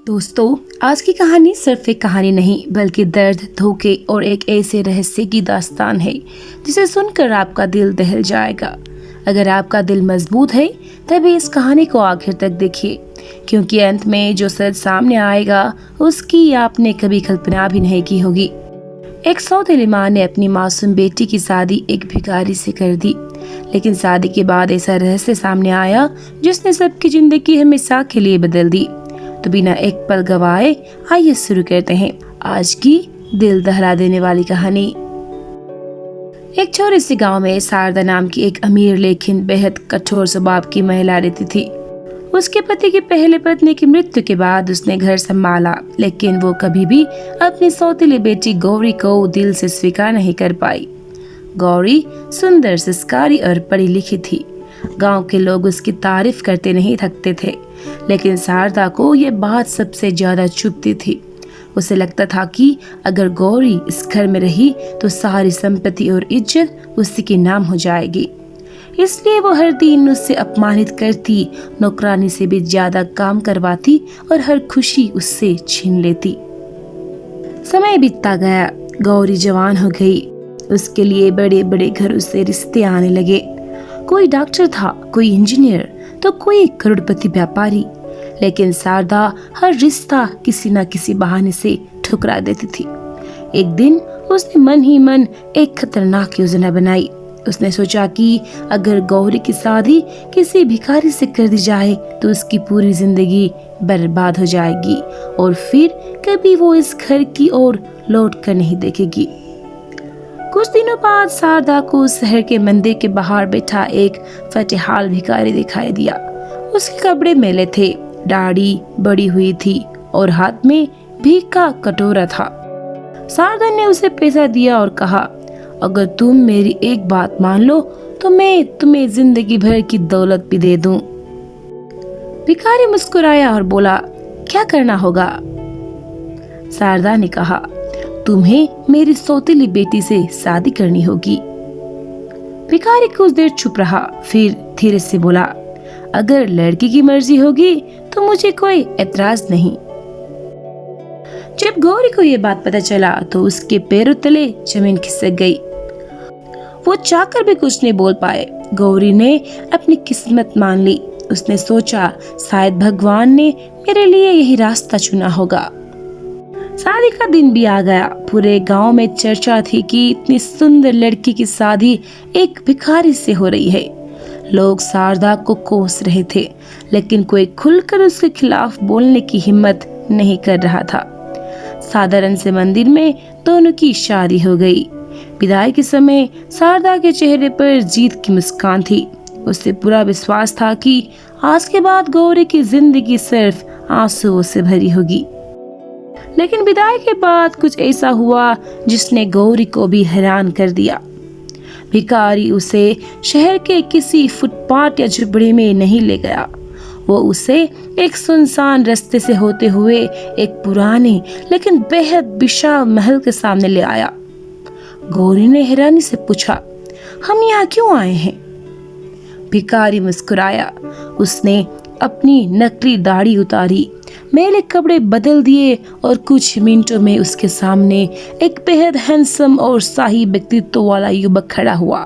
दोस्तों, आज की कहानी सिर्फ एक कहानी नहीं बल्कि दर्द, धोखे और एक ऐसे रहस्य की दास्तान है जिसे सुनकर आपका दिल दहल जाएगा। अगर आपका दिल मजबूत है तभी इस कहानी को आखिर तक देखिए, क्योंकि अंत में जो सच सामने आएगा उसकी आपने कभी कल्पना भी नहीं की होगी। एक सौतेली माँ ने अपनी मासूम बेटी की शादी एक भिखारी से कर दी, लेकिन शादी के बाद ऐसा रहस्य सामने आया जिसने सबकी जिंदगी हमेशा के लिए बदल दी। तो बिना एक पल गवाए आइए शुरू करते हैं आज की दिल दहला देने वाली कहानी। एक छोटे से गांव में शारदा नाम की एक अमीर लेकिन बेहद कठोर स्वभाव की महिला रहती थी। उसके पति की पहले पत्नी की मृत्यु के बाद उसने घर संभाला, लेकिन वो कभी भी अपनी सौतेली बेटी गौरी को दिल से स्वीकार नहीं कर पाई। गौरी सुंदर, संस्कारी और पढ़ी लिखी थी। गांव के लोग उसकी तारीफ करते नहीं थकते थे, लेकिन शारदा को ये बात सबसे ज्यादा चुभती थी। उसे लगता था कि अगर गौरी इस घर में रही तो सारी संपत्ति और इज्जत उसी के नाम हो जाएगी। इसलिए वो हर दिन उससे अपमानित करती, नौकरानी से भी ज्यादा काम करवाती और हर खुशी उससे छीन लेती। समय बीतता गया, गौरी जवान हो गई। उसके लिए बड़े बड़े घरों से रिश्ते आने लगे। कोई डॉक्टर था, कोई इंजीनियर, तो कोई करोड़पति व्यापारी, लेकिन शारदा हर रिश्ता किसी न किसी बहाने से ठुकरा देती थी। एक दिन उसने मन ही मन एक खतरनाक योजना बनाई। उसने सोचा कि अगर गौरी की शादी किसी भिखारी से कर दी जाए तो उसकी पूरी जिंदगी बर्बाद हो जाएगी और फिर कभी वो इस घर की ओर लौट कर नहीं देखेगी। कुछ दिनों बाद शारदा को शहर के मंदिर के बाहर बैठा एक फटेहाल भिखारी दिखाई दिया। उसके कपड़े मैले थे, दाढ़ी बड़ी हुई थी और हाथ में भीख का कटोरा था। शारदा ने उसे पैसा दिया और कहा, अगर तुम मेरी एक बात मान लो तो मैं तुम्हें जिंदगी भर की दौलत भी दे दूं। भिखारी मुस्कुराया और बोला, क्या करना होगा? शारदा ने कहा, तुम्हें मेरी सौतेली बेटी से शादी करनी होगी। भिखारी कुछ देर चुप रहा, फिर धीरे से बोला, अगर लड़की की मर्जी होगी तो मुझे कोई एतराज नहीं। जब गौरी को ये बात पता चला तो उसके पैरों तले जमीन खिसक गई। वो चाहकर भी कुछ नहीं बोल पाए। गौरी ने अपनी किस्मत मान ली। उसने सोचा, शायद भगवान ने मेरे लिए यही रास्ता चुना होगा। शादी का दिन भी आ गया। पूरे गांव में चर्चा थी कि इतनी सुंदर लड़की की शादी एक भिखारी से हो रही है। लोग शारदा को कोस रहे थे, लेकिन कोई खुलकर उसके खिलाफ बोलने की हिम्मत नहीं कर रहा था। साधारण से मंदिर में दोनों की शादी हो गई। विदाई के समय शारदा के चेहरे पर जीत की मुस्कान थी। उसे पूरा विश्वास था कि आज के बाद गौरी की जिंदगी सिर्फ आंसुओं से भरी होगी। लेकिन विदाई के बाद कुछ ऐसा हुआ जिसने गौरी को भी हैरान कर दिया। भिखारी उसे शहर के किसी फुटपाथ या झुपड़ी में नहीं ले गया। वो उसे एक सुनसान रास्ते से होते हुए एक पुराने लेकिन बेहद विशाल महल के सामने ले आया। गौरी ने हैरानी से पूछा, हम यहाँ क्यों आए हैं? भिखारी मुस्कुराया। उसने अपनी नकली दाढ़ी उतारी, मैले कपड़े बदल दिए और कुछ मिनटों में उसके सामने एक बेहद हैंडसम और शाही व्यक्तित्व वाला युवक खड़ा हुआ।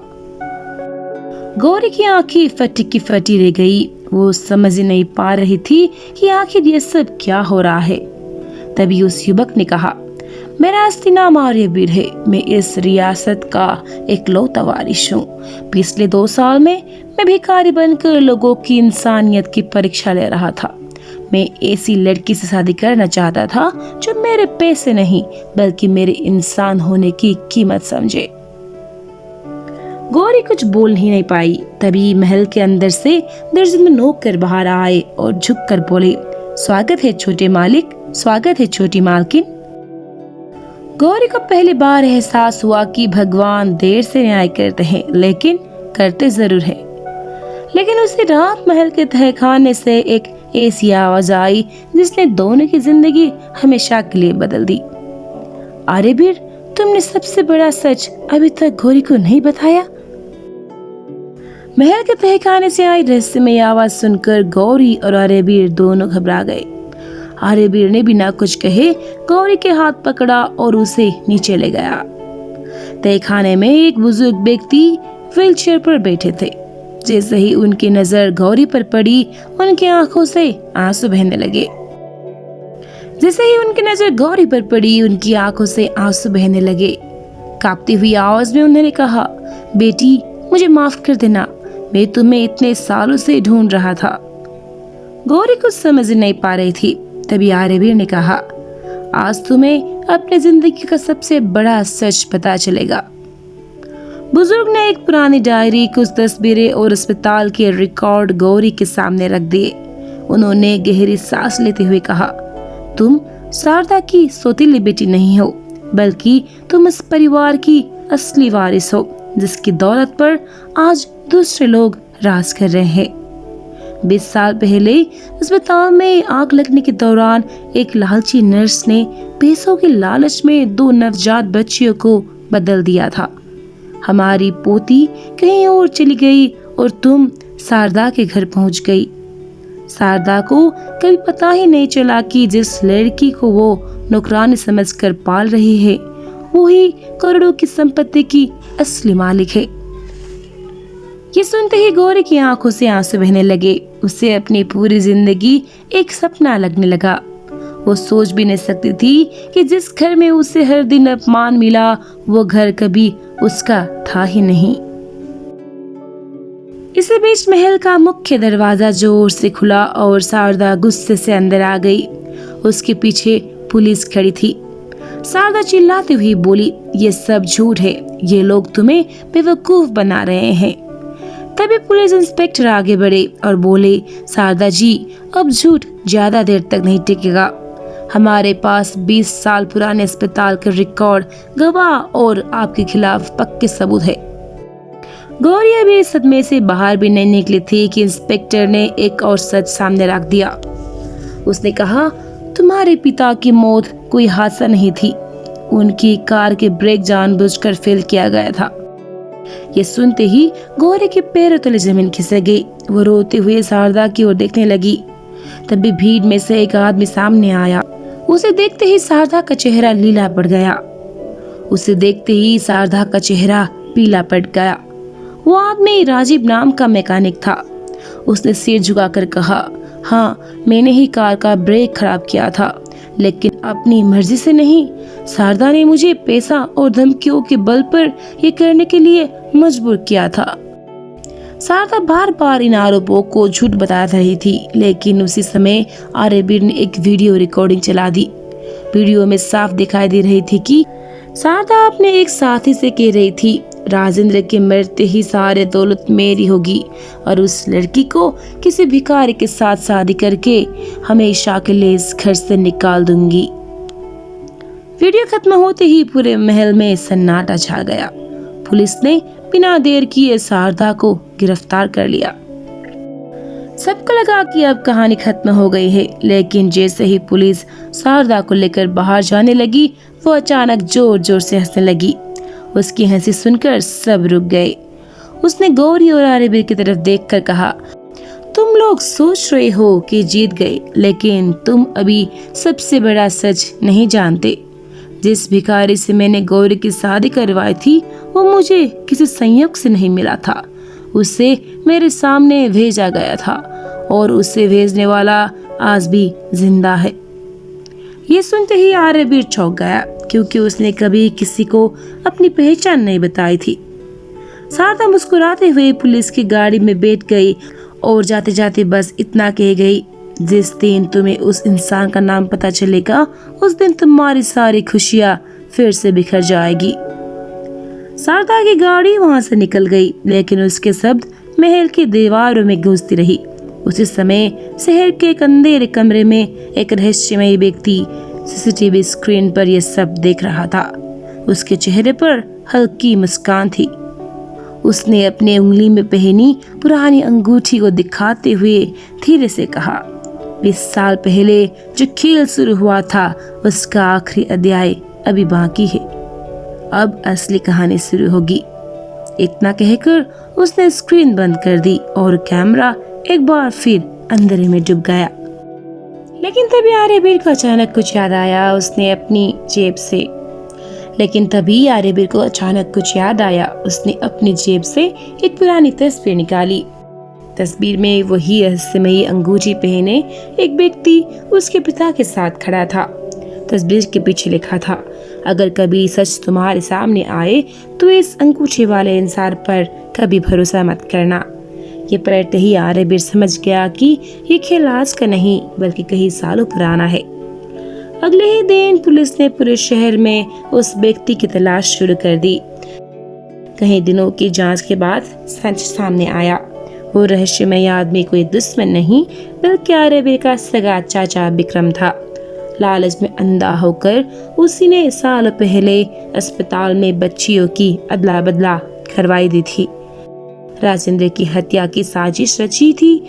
गौरी की आंखें फटी की फटी रह गई। वो समझ नहीं पा रही थी कि आखिर ये सब क्या हो रहा है। तभी उस युवक ने कहा, मेरा असली नाम आर्यवीर है। मैं इस रियासत का इकलौता वारिस हूँ। पिछले 2 साल में मैं भिखारी बनकर लोगों की इंसानियत की परीक्षा ले रहा था। मैं ऐसी लड़की से शादी करना चाहता था जो मेरे पैसे नहीं बल्कि मेरे इंसान होने की कीमत समझे। गौरी कुछ बोल ही नहीं पाई। तभी महल के अंदर से दर्जनों नौकर बाहर आए और झुककर बोले, स्वागत है छोटे मालिक, स्वागत है छोटी मालकिन। गौरी को पहली बार एहसास हुआ कि भगवान देर से न्याय करते हैं लेकिन करते जरूर है। लेकिन उसी रात महल के तहखाने से एक ऐसी आवाज आई जिसने दोनों की जिंदगी हमेशा के लिए बदल दी। आर्यवीर, तुमने सबसे बड़ा सच अभी तक गौरी को नहीं बताया। महल के तहखाने से आई रहस्यमय आवाज सुनकर गौरी और आर्यवीर दोनों घबरा गए। आर्यवीर ने बिना कुछ कहे गौरी के हाथ पकड़ा और उसे नीचे ले गया। तहखाने में एक बुजुर्ग व्यक्ति व्हीलचेयर पर बैठे थे। जैसे ही उनकी नजर गौरी पर पड़ी, उनकी आंखों से आंसू बहने लगे। कांपती हुई आवाज में उन्होंने कहा, बेटी मुझे माफ कर देना, मैं तुम्हें इतने सालों से ढूंढ रहा था। गौरी कुछ समझ नहीं पा रही थी। तभी आर्यवीर ने कहा, आज तुम्हें अपनी जिंदगी का सबसे बड़ा सच पता चलेगा। बुजुर्ग ने एक पुरानी डायरी, कुछ तस्वीरें और अस्पताल के रिकॉर्ड गौरी के सामने रख दिए। उन्होंने गहरी सांस लेते हुए कहा, तुम शारदा की सौतेली बेटी नहीं हो, बल्कि तुम इस परिवार की असली वारिस हो, जिसकी दौलत पर आज दूसरे लोग राज कर रहे हैं। 20 साल पहले अस्पताल में आग लगने के दौरान एक लालची नर्स ने पैसों के लालच में 2 नवजात बच्चियों को बदल दिया था। हमारी पोती कहीं और चली गई और तुम शारदा के घर पहुंच गई। शारदा को कभी पता ही नहीं चला कि जिस लड़की को वो नौकरानी समझकर पाल रही है, वही करोड़ों की संपत्ति की असली मालिक है। ये सुनते ही गौरी की आंखों से आंसू बहने लगे। उसे अपनी पूरी जिंदगी एक सपना लगने लगा। वो सोच भी नहीं सकती थी कि जिस घर में उसे हर दिन अपमान मिला, वो घर कभी उसका था ही नहीं। इसी बीच महल का मुख्य दरवाजा जोर से खुला और शारदा गुस्से से अंदर आ गई। उसके पीछे पुलिस खड़ी थी। शारदा चिल्लाती हुई बोली, ये सब झूठ है, ये लोग तुम्हें बेवकूफ बना रहे हैं। तभी पुलिस इंस्पेक्टर आगे बढ़े और बोले, शारदा जी, अब झूठ ज्यादा देर तक नहीं टिकेगा। हमारे पास 20 साल पुराने अस्पताल के रिकॉर्ड, गवाह और आपके खिलाफ पक्के सबूत है। गौरी अभी सदमे से बाहर भी नहीं निकली थी कि इंस्पेक्टर ने एक और सच सामने रख दिया। उसने कहा, तुम्हारे पिता की मौत कोई हादसा नहीं थी, उनकी कार के ब्रेक जानबूझकर फेल किया गया था। ये सुनते ही गौरी के पैरों तले जमीन खिसक गई। वो रोते हुए शारदा की ओर देखने लगी। तभी भीड़ में से एक आदमी सामने आया। उसे देखते ही शारदा का चेहरा लीला पड़ गया। पीला पड़ गया। वो आदमी राजीव नाम का मैकेनिक था। उसने सिर झुकाकर कहा, हाँ, मैंने ही कार का ब्रेक खराब किया था, लेकिन अपनी मर्जी से नहीं। शारदा ने मुझे पैसा और धमकियों के बल पर ये करने के लिए मजबूर किया था। शारदा बार बार इन आरोपों को झूठ बता रही थी, लेकिन उसी समय आर्यवीर ने एक वीडियो रिकॉर्डिंग चला दी। वीडियो में साफ दिखाई दे रही थी कि शारदा अपने एक साथी से कह रही थी, राजेंद्र के मरते ही सारे दौलत मेरी होगी और उस लड़की को किसी भिखारी के साथ शादी करके हमेशा के लिए इस घर से निकाल दूंगी। वीडियो खत्म होते ही पूरे महल में सन्नाटा छा गया। पुलिस ने बिना देर किए शारदा को गिरफ्तार कर लिया। सबको लगा कि अब कहानी खत्म हो गई है, लेकिन जैसे ही पुलिस शारदा को लेकर बाहर जाने लगी, वो अचानक जोर जोर से हंसने लगी। उसकी हंसी सुनकर सब रुक गए। उसने गौरी और आर्यवीर की तरफ देखकर कहा, तुम लोग सोच रहे हो कि जीत गए, लेकिन तुम अभी सबसे बड़ा सच नहीं जानते। जिस भिखारी से मैंने गौरी की शादी करवाई थी, वो मुझे किसी संयोग से नहीं मिला था। उसे मेरे सामने भेजा गया था और उसे भेजने वाला आज भी जिंदा है। ये सुनते ही आर्यवीर चौंक गया, क्योंकि उसने कभी किसी को अपनी पहचान नहीं बताई थी। शारदा मुस्कुराते हुए पुलिस की गाड़ी में बैठ गई और जाते जाते बस इतना कह गई, जिस दिन तुम्हें उस इंसान का नाम पता चलेगा, उस दिन तुम्हारी सारी खुशियां फिर से बिखर जाएगी। शारदा की गाड़ी वहां से निकल गई, लेकिन उसके शब्द महल की दीवारों में गूंजती रही। उसी समय शहर के एक अंधेरे कमरे में एक रहस्यमयी व्यक्ति सीसीटीवी स्क्रीन पर यह सब देख रहा था। उसके चेहरे पर हल्की मुस्कान थी। उसने अपने उंगली में पहनी पुरानी अंगूठी को दिखाते हुए धीरे से कहा, 20 साल पहले जो खेल शुरू हुआ था, उसका आखिरी अध्याय अभी बाकी है। अब असली कहानी शुरू होगी। इतना कहकर उसने स्क्रीन बंद कर दी और कैमरा एक बार फिर अंधेरे में डूब गया। लेकिन तभी आर्यवीर को अचानक कुछ याद आया। उसने अपनी जेब से एक पुरानी तस्वीर निकाली। तस्वीर में वही रहस्यमयी अंगूठी पहने एक व्यक्ति उसके पिता के साथ खड़ा था। तस्वीर के पीछे लिखा था, अगर कभी सच तुम्हारे सामने आए तो इस अंगूठे वाले इंसान पर कभी भरोसा मत करना। ये पढ़ते ही आर्यवीर समझ गया कि ये खेल आज का नहीं बल्कि कई सालों पुराना है। अगले ही दिन पुलिस ने पूरे शहर में उस व्यक्ति की तलाश शुरू कर दी। कई दिनों की जांच के बाद सच सामने आया। वो रहस्यमय आदमी कोई दुश्मन नहीं बल्कि आर्यवीर का सगा चाचा विक्रम था। लालच में अंधा होकर उसी ने साल पहले अस्पताल में बच्चियों की अदला बदला करवाई दी थी। राजेंद्र की हत्या की साजिश रची थी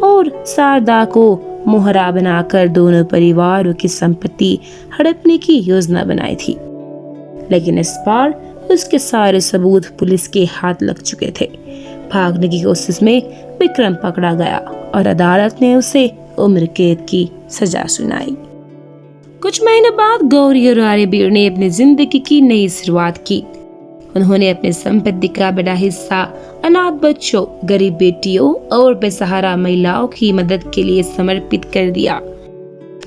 और शारदा को मोहरा बनाकर दोनों परिवारों की संपत्ति हड़पने की योजना बनाई थी। लेकिन इस बार उसके सारे सबूत पुलिस के हाथ लग चुके थे। भागने की कोशिश में विक्रम पकड़ा गया और अदालत ने उसे उम्र कैद की सजा सुनाई। कुछ महीनों बाद गौरी और आर्यवीर ने अपनी जिंदगी की नई शुरुआत की। उन्होंने अपने संपत्ति का बड़ा हिस्सा अनाथ बच्चों, गरीब बेटियों और बेसहारा महिलाओं की मदद के लिए समर्पित कर दिया।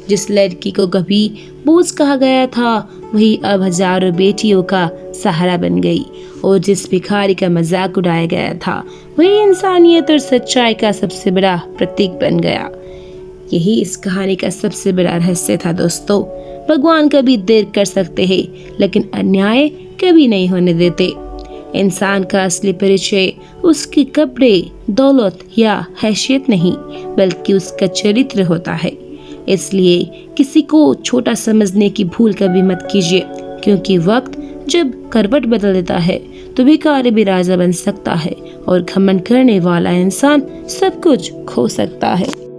जिस लड़की को कभी बोझ कहा गया था वही अब हजारों बेटियों का सहारा बन गई, और जिस भिखारी का मजाक उड़ाया गया था वही इंसानियत और सच्चाई का सबसे बड़ा प्रतीक बन गया। यही इस कहानी का सबसे बड़ा रहस्य था दोस्तों। भगवान कभी देर कर सकते हैं लेकिन अन्याय कभी नहीं होने देते। इंसान का असली परिचय उसके कपड़े, दौलत या हैसियत नहीं बल्कि उसका चरित्र होता है। इसलिए किसी को छोटा समझने की भूल कभी मत कीजिए, क्योंकि वक्त जब करवट बदल देता है तो भिखारी भी राजा बन सकता है और घमंड करने वाला इंसान सब कुछ खो सकता है।